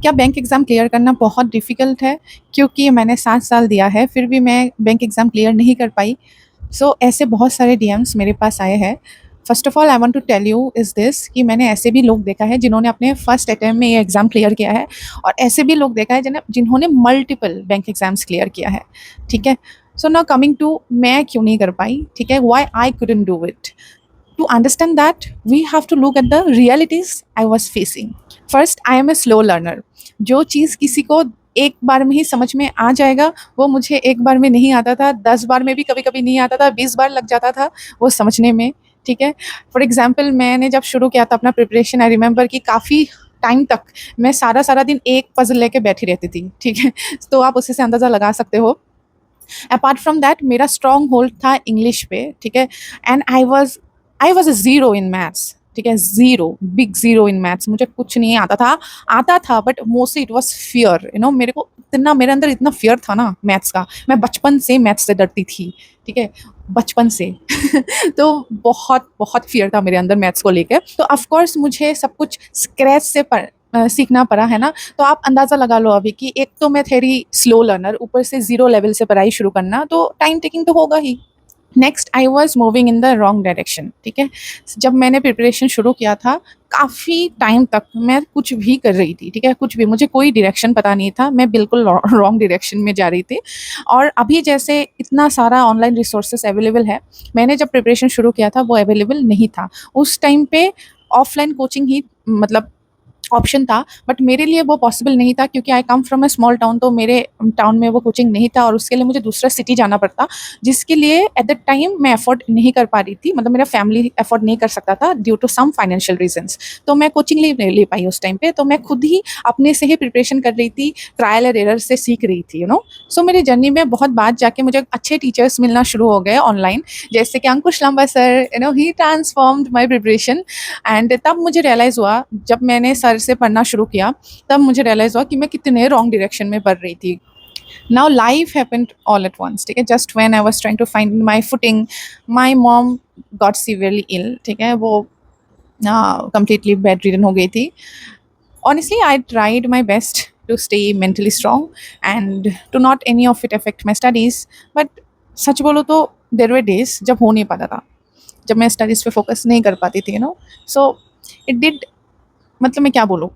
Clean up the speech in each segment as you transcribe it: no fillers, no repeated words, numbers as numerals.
क्या bank exam clear करना बहुत डिफ़िकल्ट है? क्योंकि मैंने 7 साल दिया है, फिर भी मैं बैंक एग्ज़ाम क्लियर नहीं कर पाई। सो ऐसे बहुत सारे डीएम्स मेरे पास आए हैं। First of all I want to tell you is this कि मैंने ऐसे भी लोग देखा है जिन्होंने अपने फर्स्ट अटेम्प्ट में ये एग्ज़ाम क्लियर किया है, और ऐसे भी लोग देखा है जिन्होंने मल्टीपल बैंक एग्ज़ाम्स क्लियर किया है, ठीक है? सो नाउ कमिंग टू मैं क्यों नहीं कर पाई, ठीक है? Why I couldn't do it? To understand that, we have to look at the realities I was facing. First, I am a slow learner. जो चीज़ किसी को एक बार में ही समझ में आ जाएगा, वो मुझे एक बार में नहीं आता था, 10 बार में भी कभी-कभी नहीं आता था, 20 बार लग जाता था वो समझने में, ठीक है? फॉर एग्ज़ाम्पल मैंने जब शुरू किया था अपना प्रिपरेशन, आई रिमेंबर कि काफ़ी टाइम तक मैं सारा-सारा दिन एक पज़ल लेके बैठी रहती थी, ठीक है? तो आप उसी से अंदाज़ा लगा सकते हो। अपार्ट फ्रॉम दैट मेरा स्ट्रॉन्ग होल्ड था इंग्लिश पे, ठीक है? And I was a zero in maths, ठीक है? Zero, big zero in maths, मुझे कुछ नहीं आता था but mostly it was fear, मेरे को इतना, मेरे अंदर इतना फ़ियर था ना मैथ्स का, मैं बचपन से मैथ्स से डरती थी, ठीक है? बचपन से। तो बहुत फ़ियर था मेरे अंदर मैथ्स को लेके। तो ऑफ़ कोर्स मुझे सब कुछ स्क्रैच से सीखना पड़ा, है ना? तो आप अंदाज़ा लगा लो अभी कि एक तो मैं थेरी स्लो लर्नर, ऊपर से ज़ीरो लेवल से पढ़ाई शुरू करना, तो टाइम टेकिंग तो होगा ही। Next I was moving in the wrong direction, ठीक है? जब मैंने प्रिपरेशन शुरू किया था, काफ़ी टाइम तक मैं कुछ भी कर रही थी, ठीक है? कुछ भी, मुझे कोई डायरेक्शन पता नहीं था, मैं बिल्कुल रॉन्ग डायरेक्शन में जा रही थी। और अभी जैसे इतना सारा ऑनलाइन रिसोर्सेज़ अवेलेबल है, मैंने जब प्रिपरेशन शुरू किया था वो अवेलेबल नहीं था। उस टाइम पे ऑफ़लाइन कोचिंग ही मतलब ऑप्शन था, बट मेरे लिए वो पॉसिबल नहीं था क्योंकि I come from a small town, तो मेरे टाउन में वो कोचिंग नहीं था और उसके लिए मुझे दूसरा सिटी जाना पड़ता, जिसके लिए एट दैट टाइम मैं अफोर्ड नहीं कर पा रही थी, मतलब मेरा फैमिली अफोर्ड नहीं कर सकता था due to some financial reasons. तो मैं कोचिंग नहीं ले पाई उस टाइम पे, तो मैं खुद ही अपने से ही प्रिपरेशन कर रही थी, ट्रायल और एरर से सीख रही थी, सो मेरी जर्नी में बहुत बाद जाके मुझे अच्छे टीचर्स मिलना शुरू हो गए ऑनलाइन, जैसे कि अंकुश लंबा sir, he transformed my preparation. And तब मुझे रियलाइज़ हुआ, जब मैंने सर से पढ़ना शुरू किया, तब मुझे रियलाइज़ हुआ कि मैं कितने रॉन्ग डायरेक्शन में पढ़ रही थी। Now life happened all at once, ठीक है? Just when I was trying to find my footing, my mom got severely ill, ठीक है? वो कंप्लीटली बेड रिडन हो गई थी। Honestly, I tried my best to stay mentally strong and to not any of it affect my studies, but सच बोलो तो there were days जब हो नहीं पाता था, जब मैं स्टडीज़ पे फ़ोकस नहीं कर पाती थी, सो इट डिड, मतलब मैं क्या बोलूँ।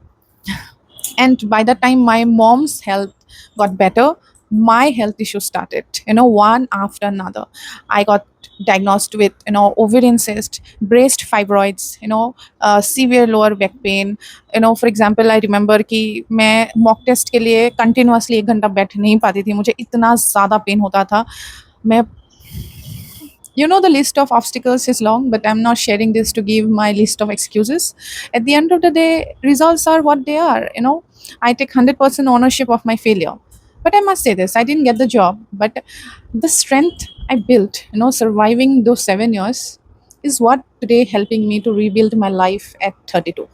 And by the time my mom's health got better, my health issues started, one after another. I got diagnosed with, ovarian cyst, breast fibroids, severe lower back pain. For example, I remember कि मैं mock test के लिए continuously 1 घंटा बैठ नहीं पाती थी, मुझे इतना ज़्यादा पेन होता था। मैं the list of obstacles is long, but I'm not sharing this to give my list of excuses. At the end of the day, results are what they are. I take 100% ownership of my failure. But I must say this, I didn't get the job, but the strength I built, surviving those 7 years is what today helping me to rebuild my life at 32.